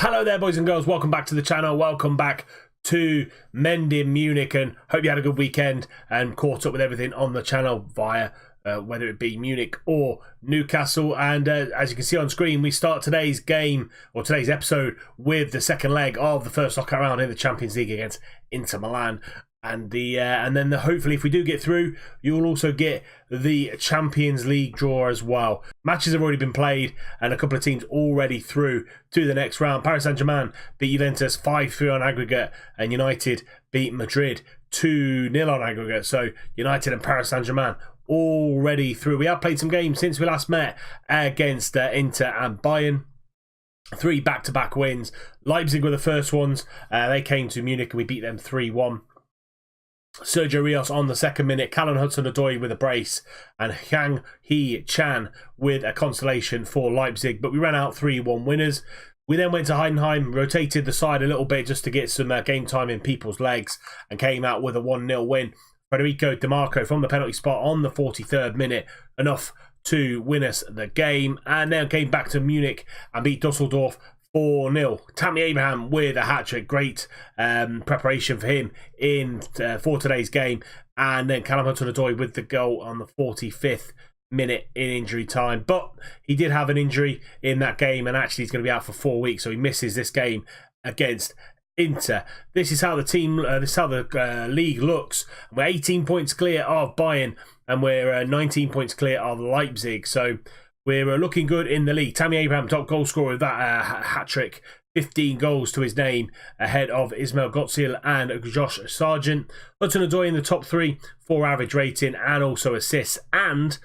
Hello there, boys and girls. Welcome back to the channel. Welcome back to Mending Munich, and hope you had a good weekend and caught up with everything on the channel via whether it be Munich or Newcastle. And as you can see on screen, we start today's game or today's episode with the second leg of the first knockout round in the Champions League against Inter Milan. And then hopefully, if we do get through, you will also get the Champions League draw as well. Matches have already been played, and a couple of teams already through to the next round. Paris Saint-Germain beat Juventus 5-3 on aggregate, and United beat Madrid 2-0 on aggregate. So United and Paris Saint-Germain already through. We have played some games since we last met against Inter and Bayern. 3 back-to-back wins. Leipzig were the first ones. They came to Munich and we beat them 3-1. Sergio Rios on the second minute, Callum Hudson-Odoi with a brace, and Yang Hee-Chan with a consolation for Leipzig. But we ran out 3-1 winners. We then went to Heidenheim, rotated the side a little bit just to get some game time in people's legs, and came out with a 1-0 win. Federico Di Marco from the penalty spot on the 43rd minute, enough to win us the game. And then came back to Munich and beat Dusseldorf 4-0. Tammy Abraham with a hat-trick. Great preparation for him for today's game. And then Callum Hudson-Odoi with the goal on the 45th minute in injury time. But he did have an injury in that game, and actually he's going to be out for 4 weeks, so he misses this game against Inter. This is how the league looks. We're 18 points clear of Bayern, and we're 19 points clear of Leipzig. So we're looking good in the league. Tammy Abraham, top goal scorer with that hat-trick. 15 goals to his name, ahead of Ismail Götzil and Josh Sargent. Hudson-Odoi in the top 3 for average rating and also assists and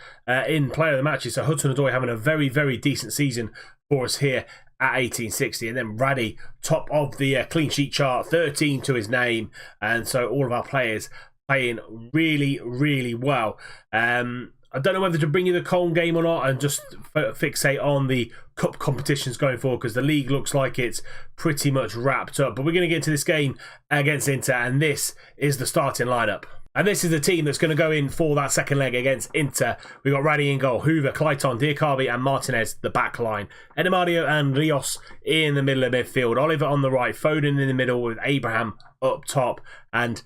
in player of the matches. So Hudson-Odoi having a very, very decent season for us here at 1860. And then Raddy, top of the clean sheet chart, 13 to his name. And so all of our players playing really, really well. I don't know whether to bring you the Cologne game or not and just fixate on the cup competitions going forward, because the league looks like it's pretty much wrapped up. But we're going to get into this game against Inter, and this is the starting lineup. And this is the team that's going to go in for that second leg against Inter. We've got Raddy in goal, Hoover, Clayton, Diakabi and Martinez, the back line. Edemario and Rios in the middle of midfield. Oliver on the right, Foden in the middle with Abraham up top. And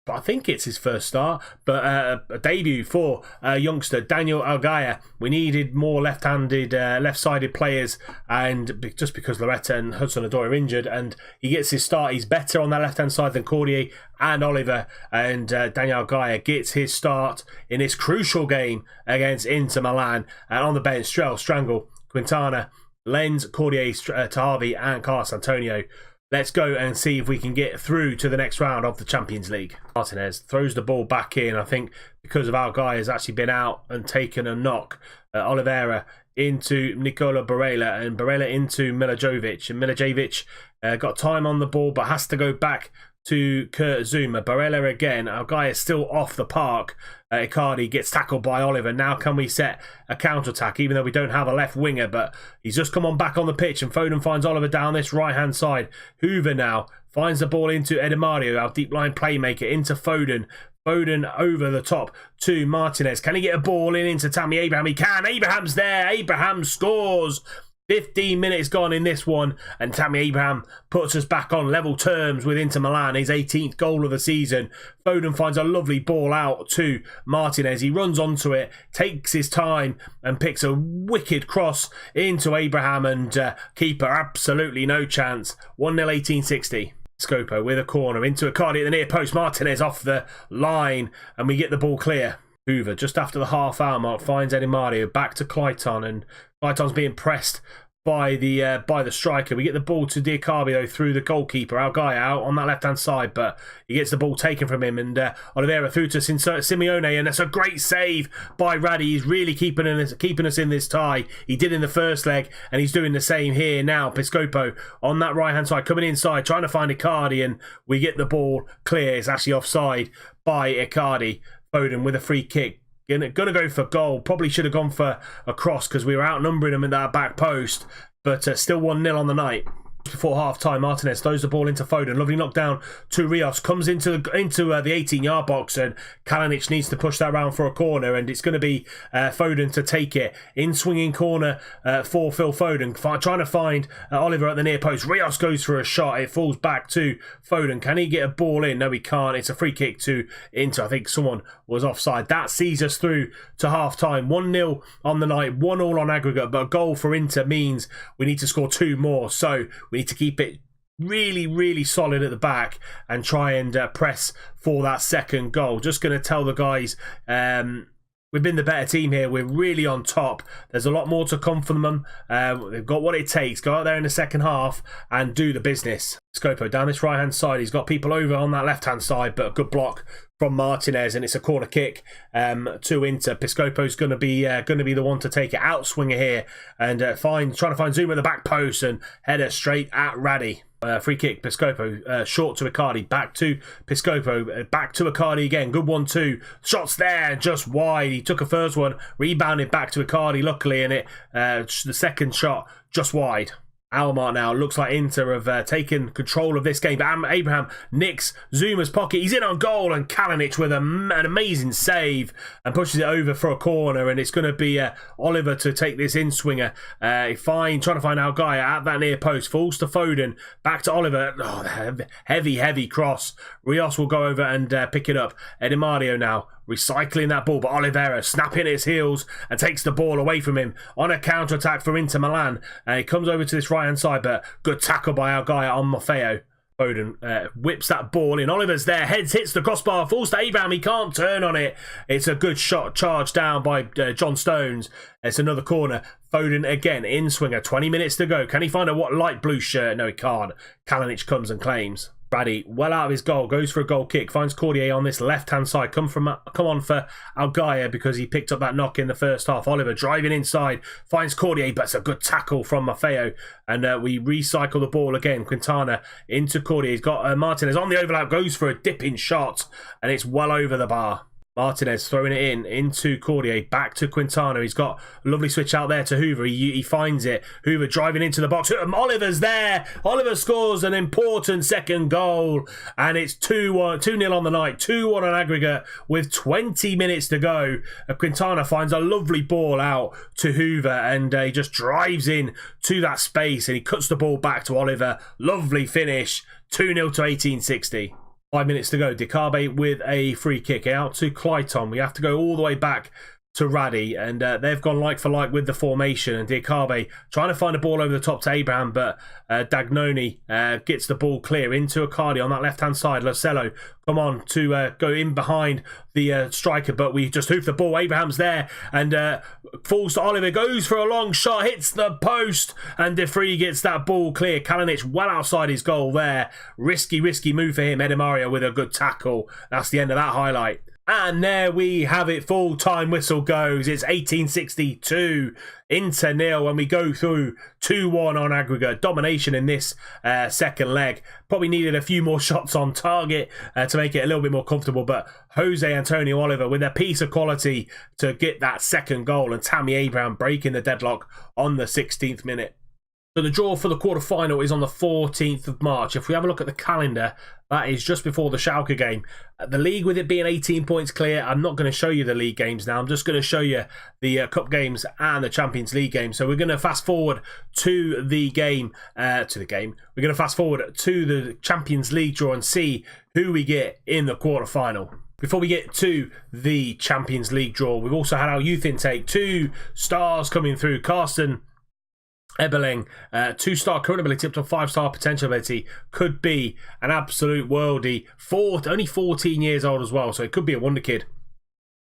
I think it's his first start, but a debut for youngster Daniel Algaya. We needed more left-handed, left-sided players, and just because Loretta and Hudson-Odoi are injured, and he gets his start. He's better on that left-hand side than Cordier and Oliver, and Daniel Algaya gets his start in this crucial game against Inter Milan. And on the bench, Strangle, Quintana, Lenz, Cordier, Tahavi and Carlos Antonio. Let's go and see if we can get through to the next round of the Champions League. Martinez throws the ball back in, I think, because of our guy has actually been out and taken a knock. Oliveira into Nikola Barella, and Barella into Milivojevic. And Milivojevic got time on the ball, but has to go back to Kurt Zouma. Barella again. Our guy is still off the park. Icardi gets tackled by Oliver. Now can we set a counter-attack, even though we don't have a left winger? But he's just come on back on the pitch, and Foden finds Oliver down this right-hand side. Hoover now finds the ball into Edemario, our deep-line playmaker, into Foden. Foden over the top to Martinez. Can he get a ball into Tammy Abraham? He can. Abraham's there. Abraham scores. 15 minutes gone in this one, and Tammy Abraham puts us back on level terms with Inter Milan, his 18th goal of the season. Foden finds a lovely ball out to Martinez. He runs onto it, takes his time, and picks a wicked cross into Abraham, and keeper absolutely no chance. 1-0 1860. Scopo with a corner into Icardi at the near post. Martinez off the line, and we get the ball clear. Hoover, just after the half-hour mark, finds Edemario back to Clayton, and Clayton's being pressed by the striker. We get the ball to Diakabi though through the goalkeeper, our guy out on that left-hand side, but he gets the ball taken from him, and Oliveira through to Simeone, and that's a great save by Raddy. He's really keeping us in this tie. He did in the first leg, and he's doing the same here now. Piscopo on that right-hand side, coming inside, trying to find Icardi, and we get the ball clear. It's actually offside by Icardi. Foden with a free kick. Gonna go for goal. Probably should have gone for a cross because we were outnumbering them in that back post. But still 1-0 on the night. Before half-time, Martinez throws the ball into Foden. Lovely knockdown to Rios. Comes into the 18-yard box, and Kalinic needs to push that round for a corner, and it's going to be Foden to take it. In swinging corner for Phil Foden. Trying to find Oliver at the near post. Rios goes for a shot. It falls back to Foden. Can he get a ball in? No, he can't. It's a free kick to Inter. I think someone was offside. That sees us through to half-time. 1-0 on the night. 1-1 on aggregate, but a goal for Inter means we need to score 2 more. So we need to keep it really, really solid at the back and try and press for that second goal. Just going to tell the guys we've been the better team here. We're really on top. There's a lot more to come from them. They've got what it takes. Go out there in the second half and do the business. Scopo down this right-hand side. He's got people over on that left-hand side, but a good block from Martinez, and it's a corner kick to Inter. Piscopo's going to be the one to take it. Outswinger here and trying to find Zuma at the back post and header straight at Raddy. Free kick, Piscopo, short to Icardi, back to Piscopo, back to Icardi again, good 1-2, shots there, just wide, he took a first one, rebounded back to Icardi luckily, and the second shot, just wide. Hour mark now, looks like Inter have taken control of this game, but Abraham nicks Zuma's pocket, he's in on goal, and Kalinic with an amazing save and pushes it over for a corner, and it's going to be Oliver to take this in swinger. Trying to find our guy at that near post, falls to Foden, back to Oliver, heavy cross. Rios will go over and pick it up. Edimario now recycling that ball, but Oliveira snapping at his heels and takes the ball away from him on a counter-attack for Inter Milan. He comes over to this right-hand side, but good tackle by our guy on Maffeo. Foden whips that ball in. Oliver's there, hits the crossbar, falls to Abraham. He can't turn on it. It's a good shot, charged down by John Stones. It's another corner. Foden again, in swinger, 20 minutes to go. Can he find a light blue shirt? No, he can't. Kalinic comes and claims. Brady, well out of his goal, goes for a goal kick, finds Cordier on this left-hand side. Come on for Algaia because he picked up that knock in the first half. Oliver driving inside, finds Cordier, but it's a good tackle from Maffeo. And we recycle the ball again. Quintana into Cordier. He's got Martinez on the overlap, goes for a dipping shot, and it's well over the bar. Martinez throwing it into Cordier, back to Quintana. He's got a lovely switch out there to Hoover. He finds it. Hoover driving into the box. Oliver's there. Oliver scores an important second goal. And it's 2-0 on the night. 2-1 on aggregate with 20 minutes to go. Quintana finds a lovely ball out to Hoover and he just drives in to that space and he cuts the ball back to Oliver. Lovely finish. 2-0 to 1860. 5 minutes to go. Dicabe with a free kick out to Clayton. We have to go all the way back to Raddy, and they've gone like for like with the formation. And Dicabe trying to find a ball over the top to Abraham, but Dagnoni gets the ball clear into Icardi on that left-hand side. Locello come on to go in behind the striker, but we just hoof the ball. Abraham's there and falls to Oliver, goes for a long shot, hits the post, and De Vrij gets that ball clear. Kalinic well outside his goal there. Risky move for him. Edimario with a good tackle. That's the end of that highlight. And there we have it, full-time whistle goes. It's 1862, Inter 0, and we go through 2-1 on aggregate. Domination in this second leg. Probably needed a few more shots on target to make it a little bit more comfortable, but Jose Antonio Oliver with a piece of quality to get that second goal, and Tammy Abraham breaking the deadlock on the 16th minute. So the draw for the quarter-final is on the 14th of March. If we have a look at the calendar, that is just before the Schalke game. The league, with it being 18 points clear, I'm not going to show you the league games now. I'm just going to show you the Cup games and the Champions League game. So we're going to fast forward to the game. We're going to fast forward to the Champions League draw and see who we get in the quarter-final. Before we get to the Champions League draw, we've also had our youth intake. 2 stars coming through. Carsten Eberling, 2-star current ability up to 5-star potential ability, could be an absolute worldie. Only 14 years old as well, so it could be a wonder kid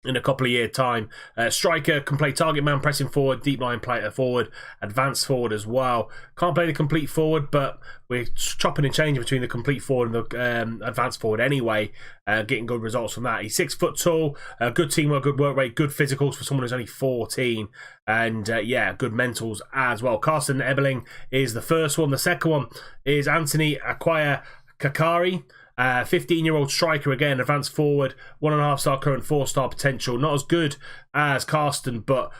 in a couple of years' time. Striker can play target man, pressing forward, deep line player forward, advanced forward as well. Can't play the complete forward, but we're chopping and changing between the complete forward and the advanced forward anyway, getting good results from that. He's 6 foot tall, good teamwork, good work rate, good physicals for someone who's only 14, and good mentals as well. Carsten Eberling is the first one. The second one is Anthony Acquire Kakari. 15-year-old striker again, advanced forward, 1.5-star current, 4-star potential. Not as good as Carsten, but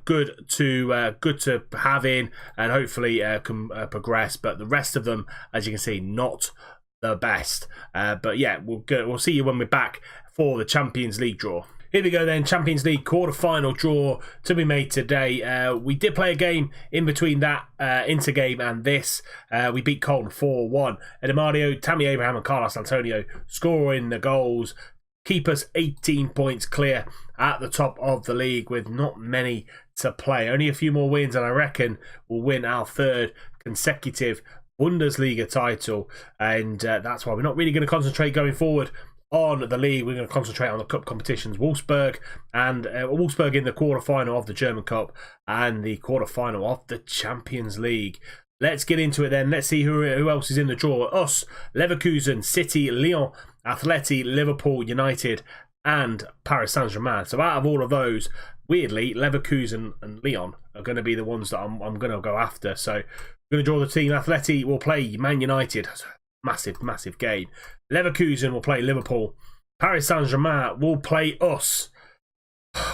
good to have in, and hopefully can progress. But the rest of them, as you can see, not the best. But yeah, we'll see you when we're back for the Champions League draw. Here we go then, Champions League quarter-final draw to be made today. We did play a game in between that Inter game and this. We beat Colton 4-1. Edemario, Tammy Abraham and Carlos Antonio scoring the goals. Keep us 18 points clear at the top of the league with not many to play. Only a few more wins and I reckon we'll win our third consecutive Bundesliga title. And that's why we're not really going to concentrate going forward on the league. We're going to concentrate on the cup competitions. Wolfsburg in the quarter-final of the German Cup and the quarter-final of the Champions League. Let's get into it then. Let's see who else is in the draw. Us, Leverkusen, City, Lyon, Atleti, Liverpool, United and Paris Saint-Germain. So out of all of those, weirdly, Leverkusen and Lyon are going to be the ones that I'm going to go after. So we're going to draw the team. Atleti will play Man United. Massive game. Leverkusen will play Liverpool. Paris Saint-Germain will play us.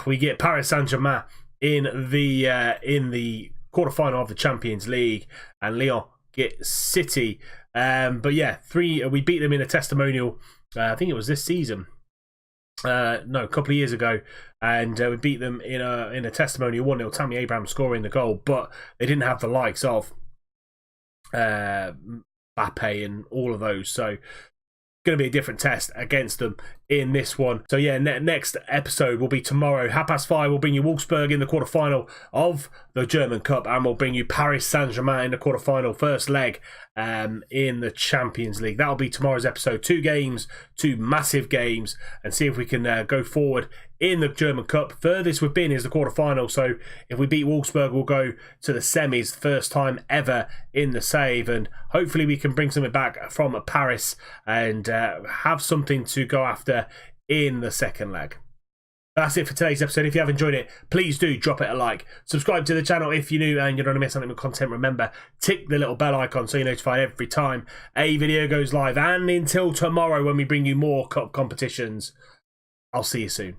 We get Paris Saint-Germain in the quarter-final of the Champions League, and Lyon get City. But yeah, we beat them in a testimonial. I think it was this season. No, a couple of years ago, and we beat them in a testimonial 1-0. Tammy Abraham scoring the goal, but they didn't have the likes of Mbappe and all of those, so going to be a different test against them in this one. So yeah, next episode will be tomorrow, 5:30. We'll bring you Wolfsburg in the quarter-final of the German Cup, and we'll bring you Paris Saint-Germain in the quarter-final, first leg in the Champions League. That'll be tomorrow's episode. 2 games, 2 massive games, and see if we can go forward in the German Cup. Furthest we've been is the quarter-final, so if we beat Wolfsburg, we'll go to the semis, first time ever in the save, and hopefully we can bring something back from Paris and have something to go after in the second leg. That's it for today's episode. If you have enjoyed it, please do drop it a like. Subscribe to the channel if you're new and you don't want to miss anything with content. Remember, tick the little bell icon so you're notified every time a video goes live. And until tomorrow when we bring you more cup competitions, I'll see you soon.